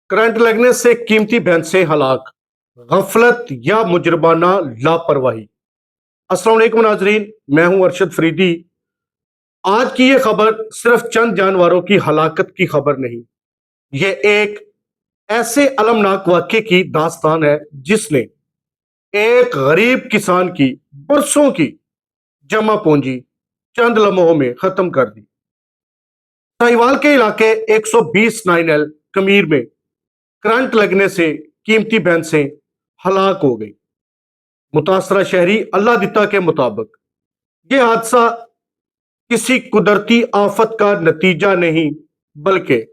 Current لگنے سے قیمتی بھینسیں ہلاک، غفلت یا مجرمانہ لاپرواہی۔ السلام علیکم ناظرین، میں ہوں ارشد فریدی۔ آج کی یہ خبر صرف چند جانوروں کی ہلاکت کی خبر نہیں، یہ ایک ایسے المناک واقعے کی داستان ہے جس نے ایک غریب کسان کی برسوں کی جمع پونجی چند لمحوں میں ختم کر دی۔ ساہیوال کے علاقے 120 9L کمیر میں کرنٹ لگنے سے قیمتی بھینسیں ہلاک ہو گئی۔ متاثرہ شہری اللہ دتا کے مطابق یہ حادثہ کسی قدرتی آفت کا نتیجہ نہیں بلکہ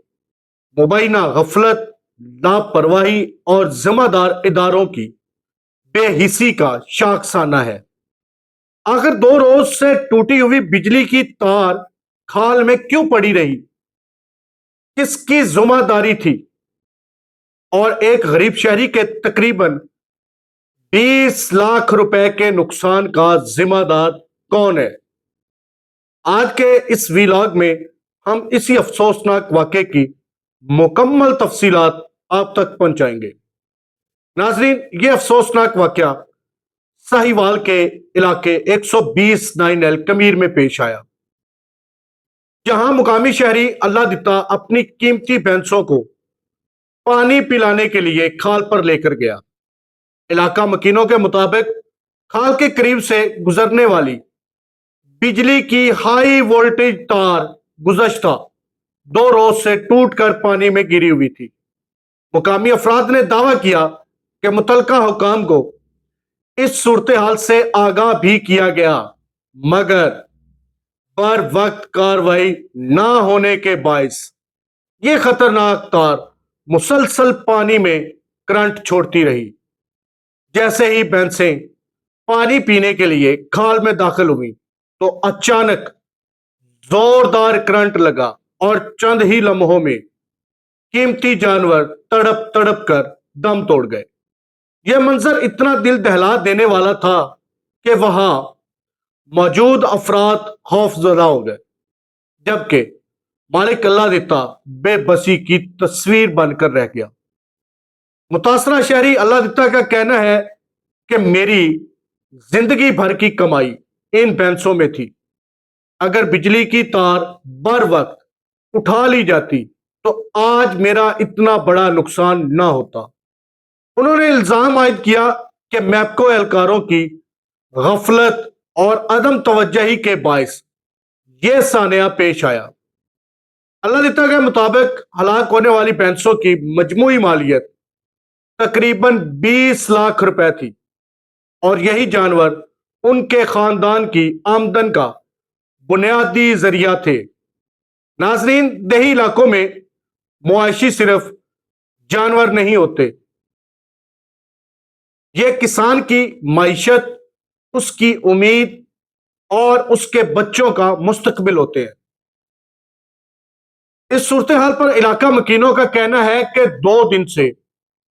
مبینہ غفلت، لاپرواہی اور ذمہ دار اداروں کی بے حسی کا شاخسانہ ہے۔ آخر 2 روز سے ٹوٹی ہوئی بجلی کی تار کھال میں کیوں پڑی رہی؟ کس کی ذمہ داری تھی؟ اور ایک غریب شہری کے تقریباً 20 لاکھ روپے کے نقصان کا ذمہ دار کون ہے؟ آج کے اس ویلاگ میں ہم اسی افسوسناک واقعے کی مکمل تفصیلات آپ تک پہنچائیں گے۔ ناظرین، یہ افسوسناک واقعہ ساہیوال کے علاقے 120 9L کمیر میں پیش آیا، جہاں مقامی شہری اللہ دتا اپنی قیمتی بھینسوں کو پانی پلانے کے لیے کھال پر لے کر گیا۔ علاقہ مکینوں کے مطابق کھال کے قریب سے گزرنے والی بجلی کی ہائی وولٹیج تار گزشتہ 2 روز سے ٹوٹ کر پانی میں گری ہوئی تھی۔ مقامی افراد نے دعویٰ کیا کہ متعلقہ حکام کو اس صورتحال سے آگاہ بھی کیا گیا، مگر پر وقت کارروائی نہ ہونے کے باعث یہ خطرناک تار مسلسل پانی میں کرنٹ چھوڑتی رہی۔ جیسے ہی بھینسیں پانی پینے کے لیے کھال میں داخل ہوئی تو اچانک زوردار کرنٹ لگا اور چند ہی لمحوں میں قیمتی جانور تڑپ تڑپ کر دم توڑ گئے۔ یہ منظر اتنا دل دہلا دینے والا تھا کہ وہاں موجود افراد خوف زدہ ہو گئے، جبکہ مالک اللہ دتا بے بسی کی تصویر بن کر رہ گیا۔ متاثرہ شہری اللہ دتا کا کہنا ہے کہ میری زندگی بھر کی کمائی ان بھینسوں میں تھی، اگر بجلی کی تار بر وقت اٹھا لی جاتی تو آج میرا اتنا بڑا نقصان نہ ہوتا۔ انہوں نے الزام عائد کیا کہ میپکو اہلکاروں کی غفلت اور عدم توجہی کے باعث یہ سانحہ پیش آیا۔ اللہ دتا کے مطابق ہلاک ہونے والی بھینسوں کی مجموعی مالیت تقریباً 20 لاکھ روپے تھی، اور یہی جانور ان کے خاندان کی آمدن کا بنیادی ذریعہ تھے۔ ناظرین، دیہی علاقوں میں مواشی صرف جانور نہیں ہوتے، یہ کسان کی معیشت، اس کی امید اور اس کے بچوں کا مستقبل ہوتے ہیں۔ اس صورتحال پر علاقہ مکینوں کا کہنا ہے کہ 2 دن سے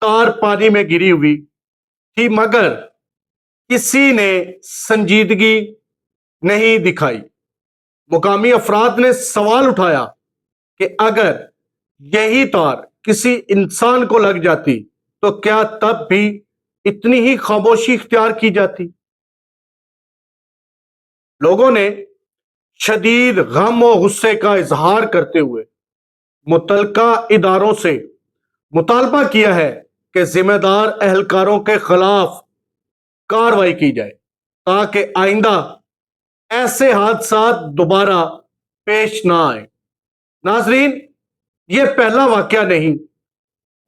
تار پانی میں گری ہوئی تھی، مگر کسی نے سنجیدگی نہیں دکھائی۔ مقامی افراد نے سوال اٹھایا کہ اگر یہی تار کسی انسان کو لگ جاتی تو کیا تب بھی اتنی ہی خاموشی اختیار کی جاتی؟ لوگوں نے شدید غم و غصے کا اظہار کرتے ہوئے متعلقہ اداروں سے مطالبہ کیا ہے کہ ذمہ دار اہلکاروں کے خلاف کارروائی کی جائے تاکہ آئندہ ایسے حادثات دوبارہ پیش نہ آئیں۔ ناظرین، یہ پہلا واقعہ نہیں،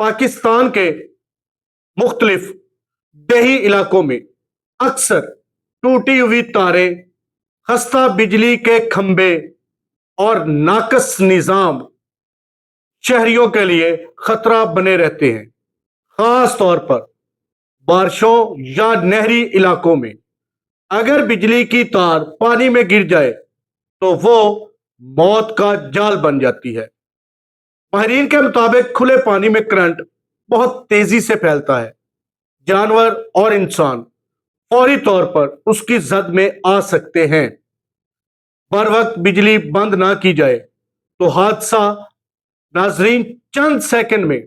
پاکستان کے مختلف دیہی علاقوں میں اکثر ٹوٹی ہوئی تاریں، خستہ بجلی کے کھمبے اور ناقص نظام شہریوں کے لیے خطرہ بنے رہتے ہیں۔ خاص طور پر بارشوں یا نہری علاقوں میں اگر بجلی کی تار پانی میں گر جائے تو وہ موت کا جال بن جاتی ہے۔ ماہرین کے مطابق کھلے پانی میں کرنٹ بہت تیزی سے پھیلتا ہے، جانور اور انسان فوری طور پر اس کی زد میں آ سکتے ہیں۔ بر وقت بجلی بند نہ کی جائے تو حادثہ ناظرین چند سیکنڈ میں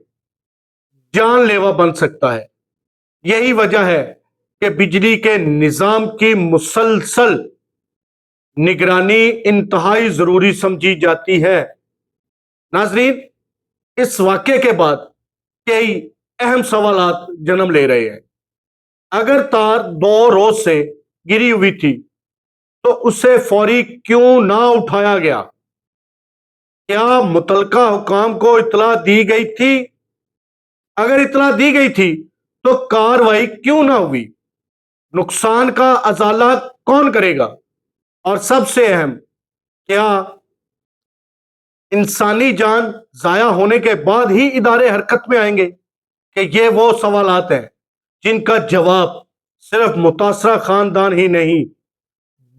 جان لیوا بن سکتا ہے۔ یہی وجہ ہے کہ بجلی کے نظام کی مسلسل نگرانی انتہائی ضروری سمجھی جاتی ہے۔ ناظرین، اس واقعے کے بعد کئی اہم سوالات جنم لے رہے ہیں۔ اگر تار 2 روز سے گری ہوئی تھی تو اسے فوری کیوں نہ اٹھایا گیا؟ کیا متعلقہ حکام کو اطلاع دی گئی تھی؟ اگر اطلاع دی گئی تھی تو کارروائی کیوں نہ ہوئی؟ نقصان کا ازالہ کون کرے گا؟ اور سب سے اہم، کیا انسانی جان ضائع ہونے کے بعد ہی ادارے حرکت میں آئیں گے؟ کہ یہ وہ سوالات ہیں جن کا جواب صرف متاثرہ خاندان ہی نہیں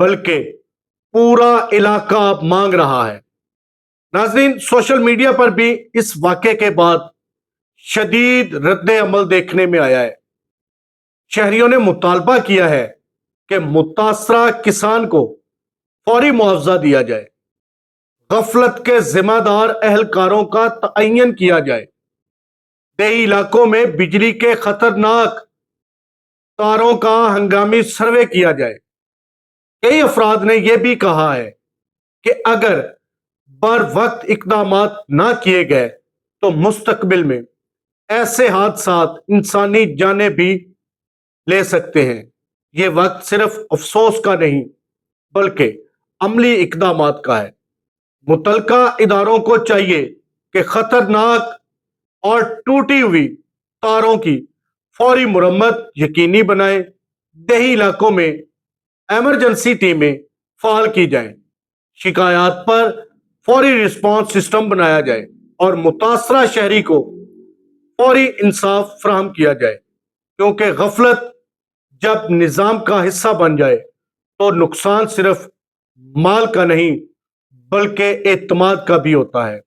بلکہ پورا علاقہ اب مانگ رہا ہے۔ ناظرین، سوشل میڈیا پر بھی اس واقعے کے بعد شدید رد عمل دیکھنے میں آیا ہے۔ شہریوں نے مطالبہ کیا ہے کہ متاثرہ کسان کو فوری معاوضہ دیا جائے، غفلت کے ذمہ دار اہلکاروں کا تعین کیا جائے، دیہی علاقوں میں بجلی کے خطرناک تاروں کا ہنگامی سروے کیا جائے۔ کئی افراد نے یہ بھی کہا ہے کہ اگر بر وقت اقدامات نہ کیے گئے تو مستقبل میں ایسے حادثات انسانی جانیں بھی لے سکتے ہیں۔ یہ وقت صرف افسوس کا نہیں بلکہ عملی اقدامات کا ہے۔ متعلقہ اداروں کو چاہیے کہ خطرناک اور ٹوٹی ہوئی تاروں کی فوری مرمت یقینی بنائیں، دیہی علاقوں میں ایمرجنسی ٹیمیں فعال کی جائیں، شکایات پر فوری رسپانس سسٹم بنایا جائے اور متاثرہ شہری کو فوری انصاف فراہم کیا جائے، کیونکہ غفلت جب نظام کا حصہ بن جائے تو نقصان صرف مال کا نہیں بلکہ اعتماد کا بھی ہوتا ہے۔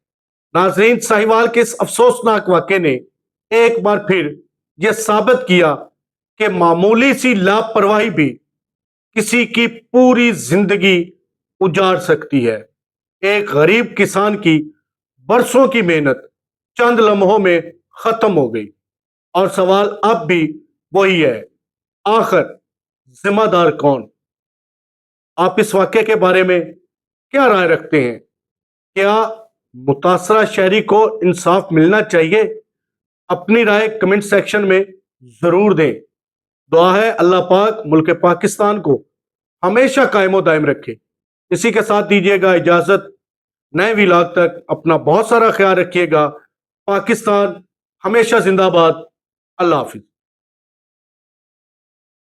ناظرین، ساہیوال کے اس افسوسناک واقعے نے ایک بار پھر یہ ثابت کیا کہ معمولی سی لاپرواہی بھی کسی کی پوری زندگی اجاڑ سکتی ہے۔ ایک غریب کسان کی برسوں کی محنت چند لمحوں میں ختم ہو گئی، اور سوال اب بھی وہی ہے، آخر ذمہ دار کون؟ آپ اس واقعے کے بارے میں کیا رائے رکھتے ہیں؟ کیا متاثرہ شہری کو انصاف ملنا چاہیے؟ اپنی رائے کمنٹ سیکشن میں ضرور دیں۔ دعا ہے اللہ پاک ملک پاکستان کو ہمیشہ قائم و دائم رکھے۔ اسی کے ساتھ دیجیے گا اجازت، نئے ولاگ تک اپنا بہت سارا خیال رکھیے گا۔ پاکستان ہمیشہ زندہ باد۔ اللہ حافظ۔